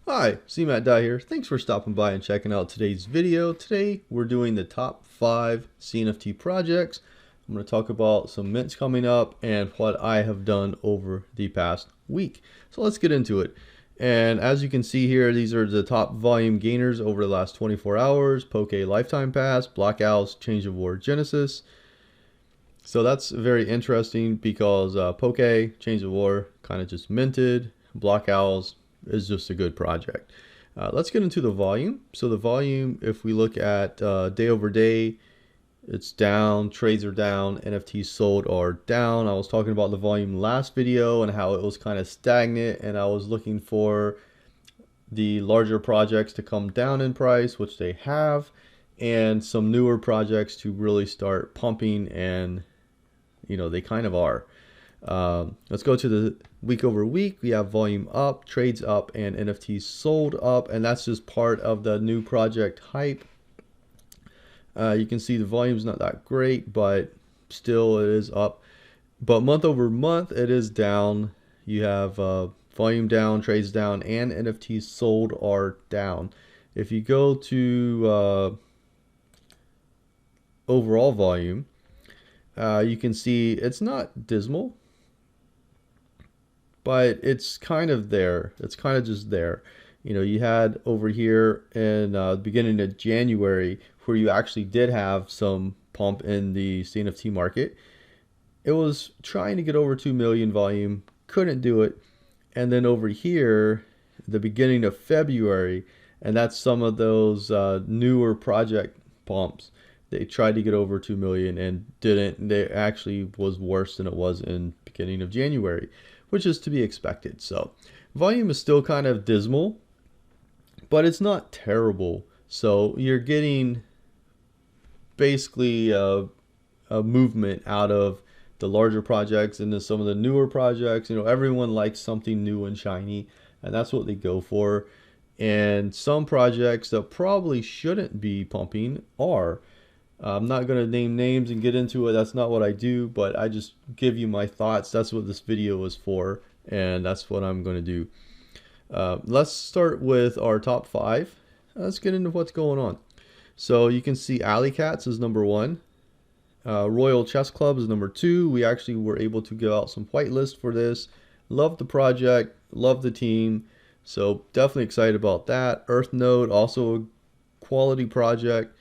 Hi, CMattDye here. Thanks for stopping by and checking out today's video. Today we're doing the top 5 CNFT projects. I'm going to talk about some mints coming up and what I have done over the past week. So let's get into it. And as you can see here, these are the top volume gainers over the last 24 hours. Porky Lifetime Pass, Black Owls, Change of War Genesis. So that's very interesting because Porky, Change of War kind of just minted. Black Owls is just a good project. Let's get into the volume. So the volume, if we look at day over day, it's down, trades are down, NFTs sold are down. I was talking about the volume last video and how it was kind of stagnant, and I was looking for the larger projects to come down in price, which they have, and some newer projects to really start pumping, and they kind of are. Let's go to the week over week. We have volume up, trades up, and NFTs sold up, and that's just part of the new project hype. You can see the volume's not that great, but still it is up. But month over month, it is down. You have volume down, trades down, and NFTs sold are down. If you go to overall volume, you can see it's not dismal, but it's kind of there. It's kind of just there. You had over here in the beginning of January where you actually did have some pump in the CNFT market. It was trying to get over 2 million volume, couldn't do it. And then over here, the beginning of February, and that's some of those newer project pumps. They tried to get over 2 million and didn't. They actually was worse than it was in beginning of January, which is to be expected. So volume is still kind of dismal, but it's not terrible. So you're getting basically a movement out of the larger projects into some of the newer projects. Everyone likes something new and shiny, and that's what they go for. And some projects that probably shouldn't be pumping are. I'm not going to name names and get into it. That's not what I do, but I just give you my thoughts. That's what this video is for, and that's what I'm going to do. Let's start with our top 5. Let's get into what's going on. So you can see Katz is number 1. Royal Chess Club is number 2. We actually were able to give out some whitelist for this. Love the project, love the team, so definitely excited about that. EarthNode, also a quality project,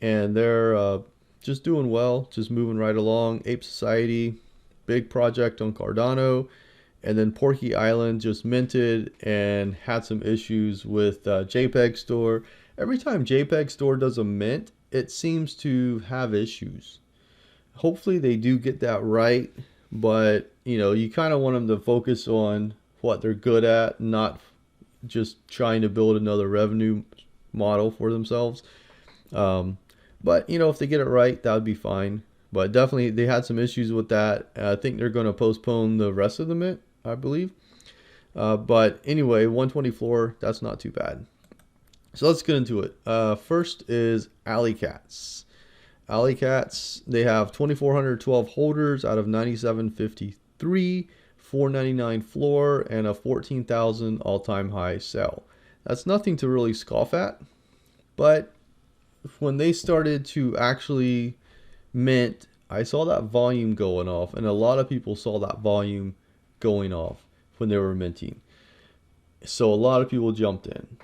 and they're just doing well, just moving right along. Ape Society, big project on Cardano. And then Porky Island just minted and had some issues with JPEG Store. Every time JPEG Store does a mint, it seems to have issues. Hopefully they do get that right, but you kind of want them to focus on what they're good at, not just trying to build another revenue model for themselves. But if they get it right, that would be fine. But definitely they had some issues with that. I think they're going to postpone the rest of the mint, I believe. But anyway, 120 floor, that's not too bad. So let's get into it. First is Katz. Katz, they have 2,412 holders out of 9,753, 499 floor, and a 14,000 all-time high sell. That's nothing to really scoff at, but when they started to actually mint, I saw that volume going off, and a lot of people saw that volume going off when they were minting. So a lot of people jumped in.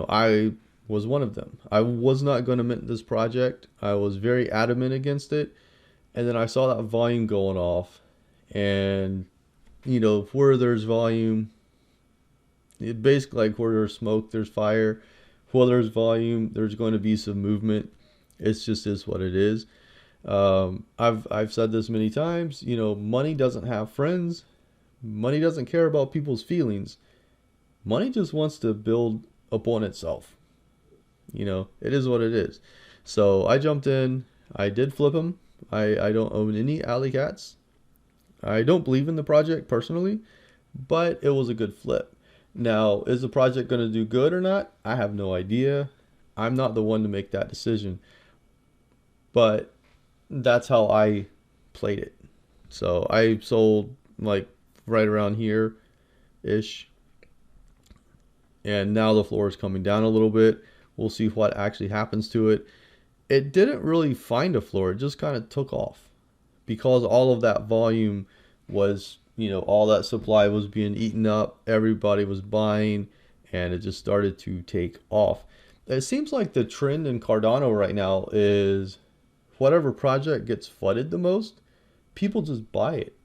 I was one of them. I was not going to mint this project. I was very adamant against it. And then I saw that volume going off, and where there's volume, it basically, like, where there's smoke, there's fire. Where there's volume, there's going to be some movement. It's just is what it is. I've said this many times. Money doesn't have friends. Money doesn't care about people's feelings. Money just wants to build upon itself. It is what it is. So I jumped in. I did flip them. I don't own any Katz. I don't believe in the project personally, but it was a good flip. Now, is the project going to do good or not? I have no idea. I'm not the one to make that decision. But that's how I played it. So I sold like right around here ish. and now the floor is coming down a little bit. We'll see what actually happens to it. It didn't really find a floor. It just kind of took off because all of that volume was, all that supply was being eaten up. Everybody was buying, and it just started to take off. It seems like the trend in Cardano right now is whatever project gets flooded the most, people just buy it.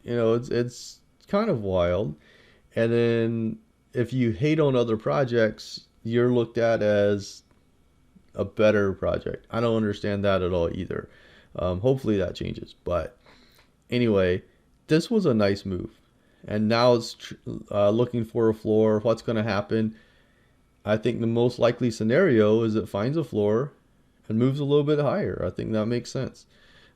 It's kind of wild. And then if you hate on other projects, you're looked at as a better project. I don't understand that at all either. Hopefully that changes. But anyway, this was a nice move. And now it's looking for a floor. What's going to happen? I think the most likely scenario is it finds a floor and moves a little bit higher. I think that makes sense.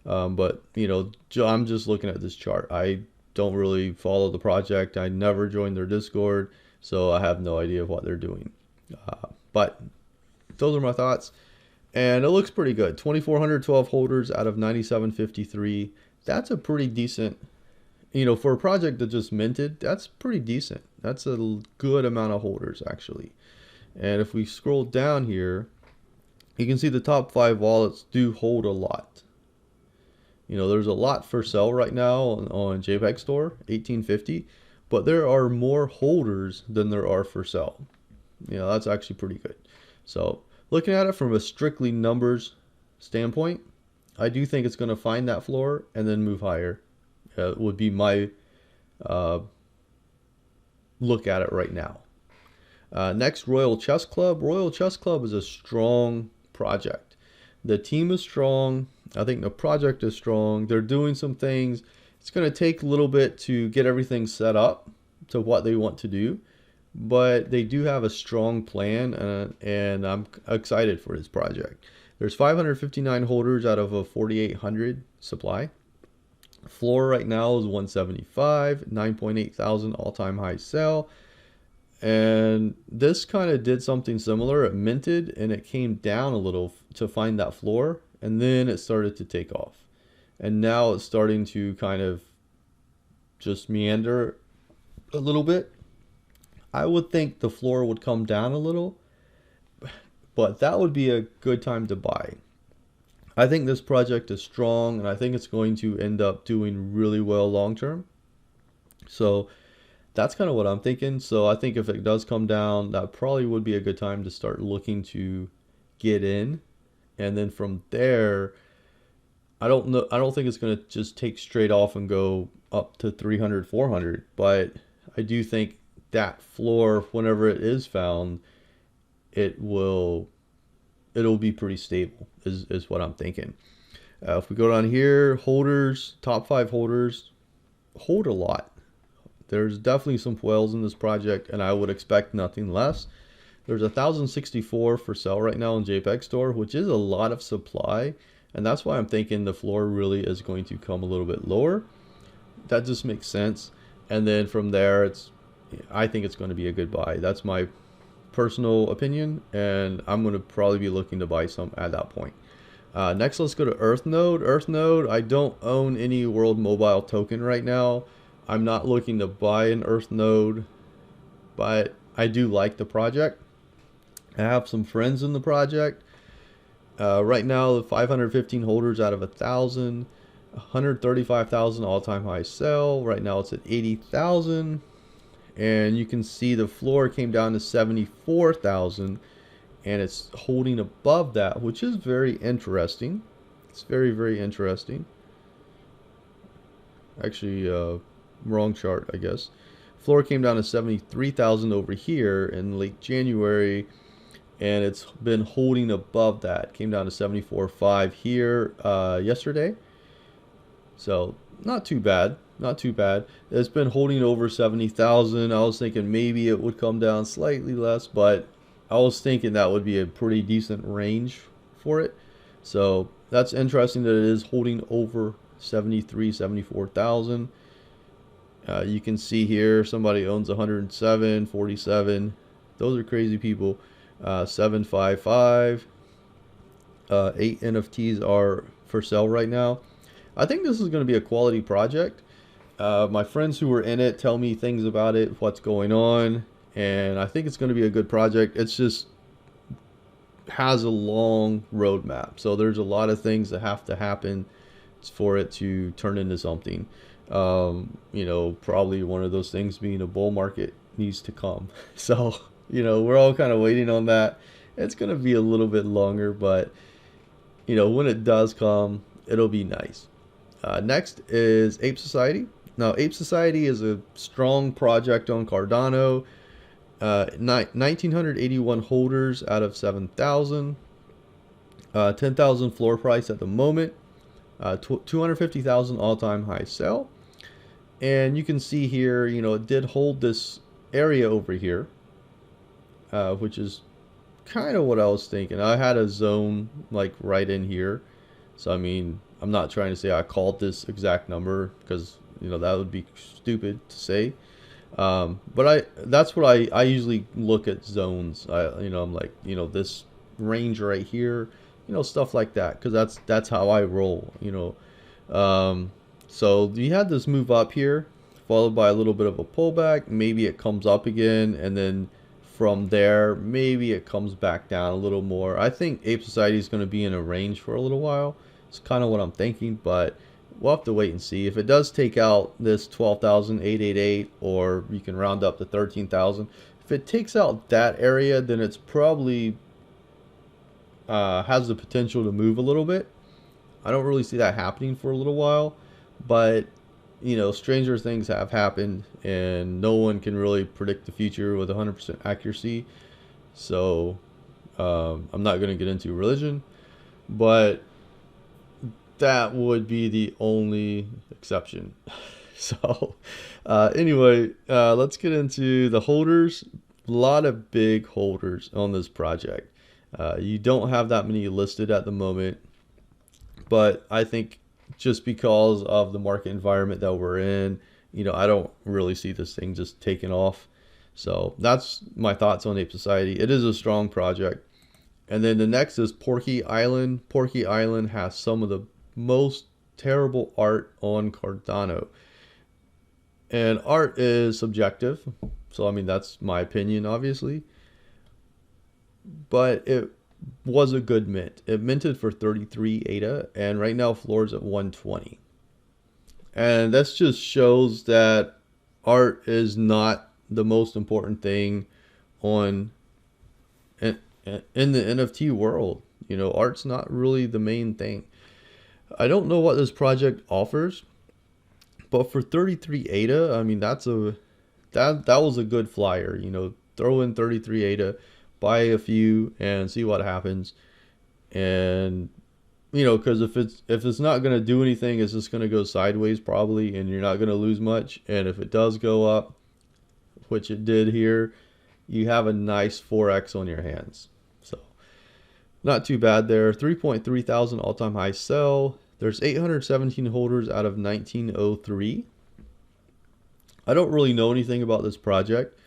But, I'm just looking at this chart. I don't really follow the project. I never joined their Discord, so I have no idea what they're doing. But those are my thoughts. And it looks pretty good. 2,412 holders out of 9,753. That's a pretty decent, for a project that just minted, that's pretty decent. That's a good amount of holders, actually. And if we scroll down here, you can see the top 5 wallets do hold a lot. There's a lot for sale right now on JPEG Store, 1850, but there are more holders than there are for sale. That's actually pretty good. So looking at it from a strictly numbers standpoint, I do think it's going to find that floor and then move higher. Would be my look at it right now. Next, Royal Chess Club. Royal Chess Club is a strong project. The team is strong. I think the project is strong. They're doing some things. It's going to take a little bit to get everything set up to what they want to do, but they do have a strong plan, and I'm excited for this project. There's 559 holders out of a 4,800 supply. Floor right now is 175, 9.8 thousand all-time high sell. And this kind of did something similar. It minted and it came down a little to find that floor, and then it started to take off. And now it's starting to kind of just meander a little bit. I would think the floor would come down a little, but that would be a good time to buy. I think this project is strong, and I think it's going to end up doing really well long term. So that's kind of what I'm thinking. So I think if it does come down, that probably would be a good time to start looking to get in. And then from there, I don't think it's going to just take straight off and go up to 300, 400. But I do think that floor, whenever it is found, it'll be pretty stable is what I'm thinking. If we go down here, holders, top 5 holders hold a lot. There's definitely some whales in this project, and I would expect nothing less. There's 1,064 for sale right now in JPEG Store, which is a lot of supply, and that's why I'm thinking the floor really is going to come a little bit lower. That just makes sense. And then from there, I think it's going to be a good buy. That's my personal opinion, and I'm going to probably be looking to buy some at that point. Next, let's go to EarthNode. EarthNode, I don't own any World Mobile token right now. I'm not looking to buy an EarthNode, but I do like the project. I have some friends in the project. Right now, the 515 holders out of 1,000, 135,000 all-time high sell. Right now, it's at 80,000, and you can see the floor came down to 74,000, and it's holding above that, which is very interesting. It's very, very interesting. Actually, wrong chart, I guess. Floor came down to 73,000 over here in late January, and it's been holding above that. Came down to 74.5 here yesterday. So not too bad, not too bad. It's been holding over 70,000. I was thinking maybe it would come down slightly less, but I was thinking that would be a pretty decent range for it. So that's interesting that it is holding over 73, 74,000. You can see here somebody owns 107, 47. Those are crazy people. 755. 8 NFTs are for sale right now. I think this is going to be a quality project. My friends who were in it tell me things about it, what's going on, and I think it's going to be a good project. It's just has a long roadmap, so there's a lot of things that have to happen for it to turn into something. Probably one of those things being a bull market needs to come. So, we're all kind of waiting on that. It's going to be a little bit longer, but when it does come, it'll be nice. Next is Ape Society. Now, Ape Society is a strong project on Cardano. 1,981 holders out of 7,000. 10,000 floor price at the moment. 250,000 all-time high sell. And you can see here, it did hold this area over here, which is kind of what I was thinking. I had a zone like right in here. So, I mean, I'm not trying to say I called this exact number because, that would be stupid to say. But that's what I usually look at zones. I'm like, this range right here, stuff like that, because that's how I roll. So you had this move up here, followed by a little bit of a pullback. Maybe it comes up again, and then from there, maybe it comes back down a little more. I think Ape Society is going to be in a range for a little while. It's kind of what I'm thinking, but we'll have to wait and see. If it does take out this 12,888, or you can round up to 13,000, if it takes out that area, then it's probably has the potential to move a little bit. I don't really see that happening for a little while, but stranger things have happened, and no one can really predict the future with 100% accuracy. So I'm not going to get into religion, but that would be the only exception. So anyway, let's get into the holders. A lot of big holders on this project. You don't have that many listed at the moment, but I think just because of the market environment that we're in, I don't really see this thing just taking off. So that's my thoughts on Ape Society. It is a strong project. And then the next is Porky Island. Porky Island has some of the most terrible art on Cardano. And art is subjective. So, I mean, that's my opinion, obviously. But it was a good mint. It minted for 33 ADA, and right now floor's at 120. And that just shows that art is not the most important thing on in the NFT world. Art's not really the main thing. I don't know what this project offers, but for 33 ADA, I mean, that was a good flyer. Throw in 33 ADA, buy a few, and see what happens. And because if it's not going to do anything, it's just going to go sideways probably, and you're not going to lose much. And if it does go up, which it did here, you have a nice 4x on your hands. So not too bad there. 3.3 thousand all-time high sell. There's 817 holders out of 1903. I don't really know anything about this project,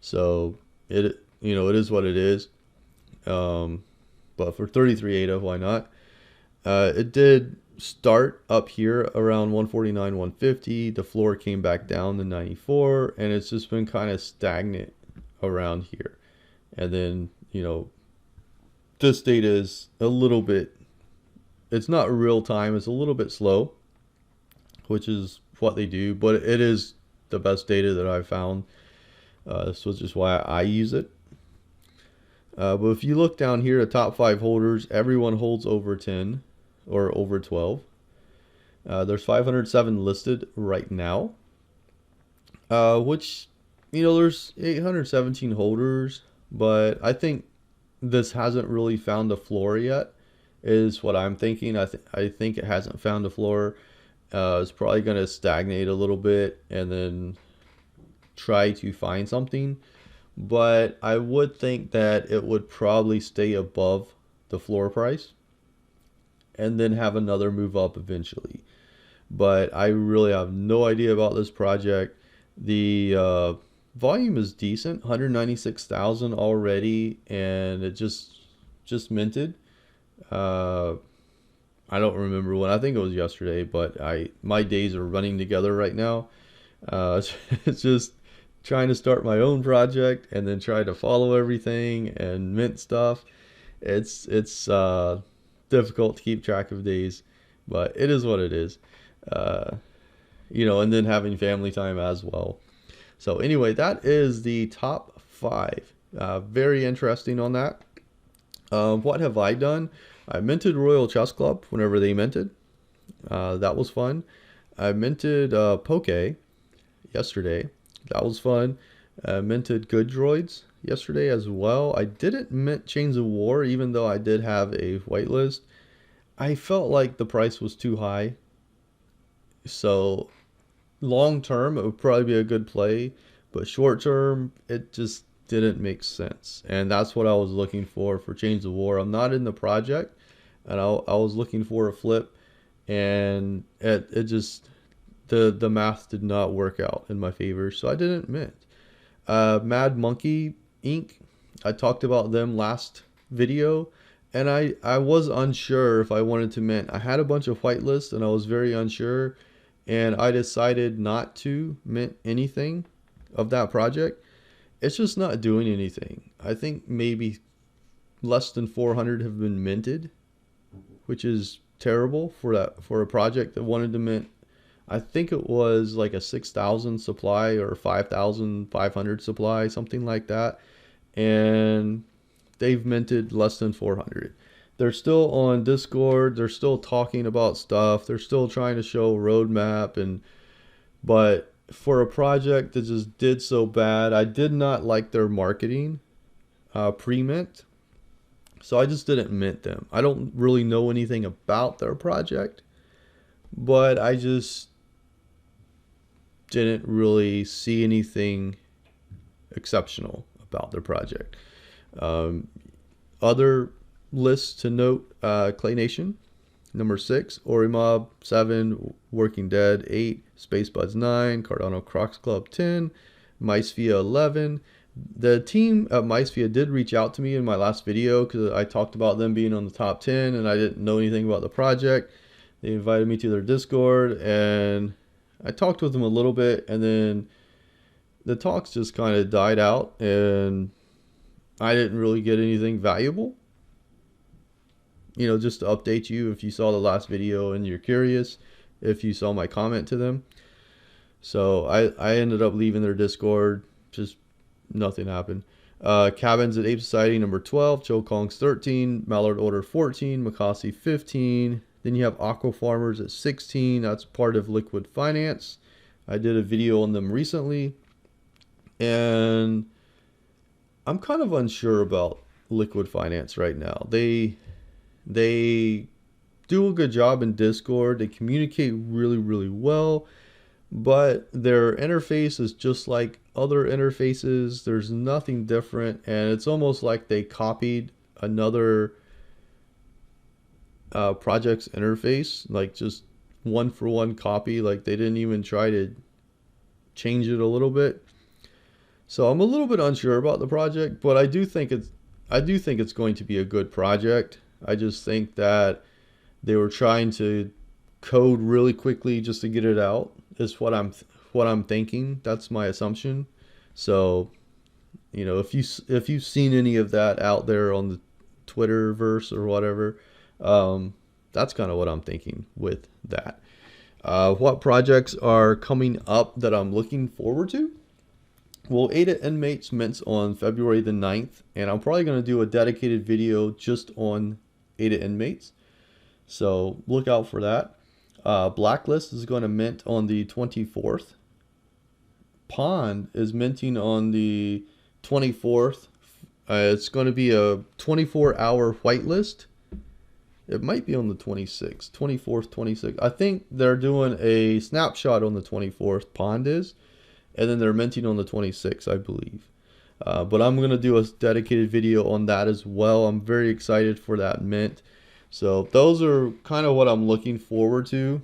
so it is what it is. But for 33 ADA, why not? It did start up here around 149, 150. The floor came back down to 94, and it's just been kind of stagnant around here. And then, this data is a little bit, it's not real time, it's a little bit slow, which is what they do, but it is the best data that I've found. This was just why I use it. But if you look down here, the top 5 holders, everyone holds over 10 or over 12. There's 507 listed right now, which, there's 817 holders, but I think this hasn't really found a floor yet, is what I'm thinking. I think it hasn't found a floor. It's probably going to stagnate a little bit and then try to find something. But I would think that it would probably stay above the floor price and then have another move up eventually. But I really have no idea about this project. The volume is decent, 196,000 already, and it just minted. I don't remember when. I think it was yesterday, but my days are running together right now. It's just trying to start my own project and then try to follow everything and mint stuff. It's difficult to keep track of days, but it is what it is. Uh, and then having family time as well. So anyway, that is the top five. Very interesting on that. What have I done? I minted Royal Chess Club whenever they minted. That was fun. I minted Poke yesterday. That was fun. Minted Good Droids yesterday as well. I didn't mint Chains of War, even though I did have a whitelist. I felt like the price was too high. So long term, it would probably be a good play, but short term, it just didn't make sense. And that's what I was looking for Chains of War. I'm not in the project, and I was looking for a flip, and it just the math did not work out in my favor, so I didn't mint. Mad Monkey Inc. I talked about them last video, and I was unsure if I wanted to mint. I had a bunch of whitelists, and I was very unsure, and I decided not to mint anything of that project. It's just not doing anything. I think maybe less than 400 have been minted, which is terrible for a project that wanted to mint. I think it was like a 6,000 supply or 5,500 supply, something like that. And they've minted less than 400. They're still on Discord. They're still talking about stuff. They're still trying to show a roadmap. But for a project that just did so bad, I did not like their marketing pre-mint. So I just didn't mint them. I don't really know anything about their project, but I just didn't really see anything exceptional about their project. Other lists to note: Clay Nation, number 6, Orimob 7, Working Dead 8, Space Buds 9, Cardano Crocs Club 10, Micevia 11. The team at Micevia did reach out to me in my last video because I talked about them being on the top 10 and I didn't know anything about the project. They invited me to their Discord and I talked with them a little bit, and then the talks just kind of died out and I didn't really get anything valuable. Just to update you if you saw the last video and you're curious, if you saw my comment to them. So I ended up leaving their Discord. Just nothing happened. Cabins at Ape Society, number 12, Joe Kong's 13, Mallard Order 14, Makasi 15. Then you have Aqua Farmers at 16. That's part of Liquid Finance. I did a video on them recently. And I'm kind of unsure about Liquid Finance right now. They do a good job in Discord. They communicate really, really well. But their interface is just like other interfaces. There's nothing different. And it's almost like they copied another project's interface, like just one for one copy. Like they didn't even try to change it a little bit. So I'm a little bit unsure about the project, but I do think it's going to be a good project. I just think that they were trying to code really quickly just to get it out. Is what I'm thinking. That's my assumption. So, if you've seen any of that out there on the Twitterverse or whatever, that's kind of what I'm thinking with that. What projects are coming up that I'm looking forward to? Well, Ada Inmates mints on February the 9th, and I'm probably going to do a dedicated video just on Ada Inmates. So look out for that. Blacklist is going to mint on the 24th. Pond is minting on the 24th. It's going to be a 24-hour whitelist. It might be on the 26th, 24th, 26th. I think they're doing a snapshot on the 24th, Pond is. And then they're minting on the 26th, I believe. But I'm going to do a dedicated video on that as well. I'm very excited for that mint. So those are kind of what I'm looking forward to.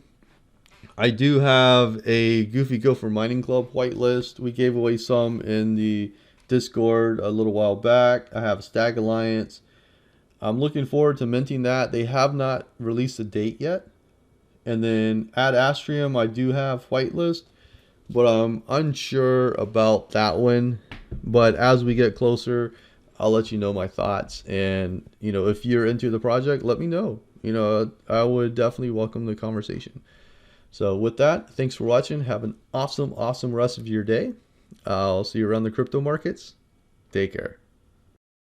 I do have a Goofy Gopher Mining Club whitelist. We gave away some in the Discord a little while back. I have Stag Alliance. I'm looking forward to minting that. They have not released a date yet. And then Ad Astrium, I do have whitelist. but I'm unsure about that one. But as we get closer, I'll let you know my thoughts. And if you're into the project, let me know. I would definitely welcome the conversation. So with that, thanks for watching. Have an awesome, awesome rest of your day. I'll see you around the crypto markets. Take care.